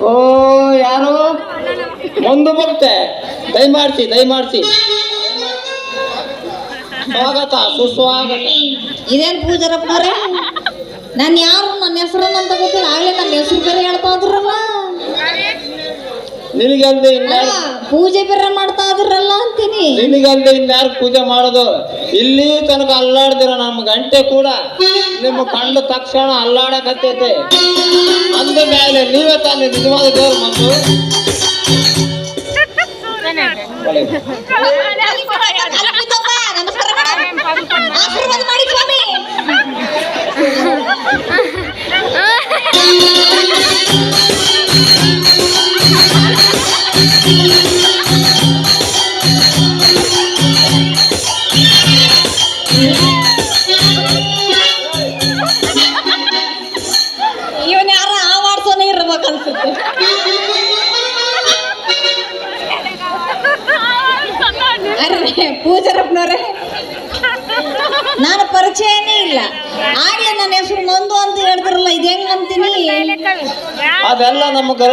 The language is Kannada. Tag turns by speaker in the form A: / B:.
A: ಓ ಯಾರು ಮುಂದೆ ಬರುತ್ತೆ ದಯಮಾಡಿಸಿ ಸ್ವಾಗತ ಸುಸ್ವಾಗತ.
B: ಇದೇನ್ ಪೂಜಾರಪ್ಪನವ್ರೆ, ನಾನು ಯಾರು ನನ್ನ ಹೆಸರನ್ನ ಅಂತ ಗೊತ್ತಿಲ್ಲ. ಆಗ್ಲೇ ನನ್ನ ಹೆಸರು ಬೇರೆ ಹೇಳ್ತಾ ಇದ್ರಲ್ಲ,
A: ನಿನಗಲ್ದೆ
B: ಪೂಜೆ ಬೇರೆ ಮಾಡ್ತಾ ಇದ್ರಲ್ಲ ಅಂತೀನಿ.
A: ನಿನಗಲ್ದೆ ಇನ್ಯಾರು ಪೂಜೆ ಮಾಡೋದು? ಇಲ್ಲಿ ತನಕ ಅಲ್ಲಾಡ್ದಿರ ನಮ್ಮ ಗಂಟೆ ಕೂಡ ನಿಮ್ಮ ಕಂಡ ತಕ್ಷಣ ಅಲ್ಲಾಡಕತ್ತೈತೆ. ಅಂದ ಮೇಲೆ ನೀವೇ ತಾನೇ ನಿಜವಾದ ದೇವ್ರು ಬಂದು
B: ಆಶೀರ್ವಾದ ಮಾಡಿ ಸ್ವಾಮಿ. ಇವನ್ ಯಾರ ಆವಾಡ್ಸೋನೇ ಇರ್ಬೇಕನ್ಸುತ್ತೆ. ಅರ್ರೆ ಪೂಜಾರಪ್ಪನವ್ರೆ, ನಾನು ಪರಿಚಯನೇ ಇಲ್ಲ. ಆಗ್ಲೇ ನನ್ನ ಹೆಸರು ನಂದು ಅಂತ ಹೇಳಿದ್ರಲ್ಲ, ಇದು ಹೆಂಗ್ ಅಂತೀನಿ?
A: ಅದೆಲ್ಲ ನಮ್ಮ ಗರಡಿ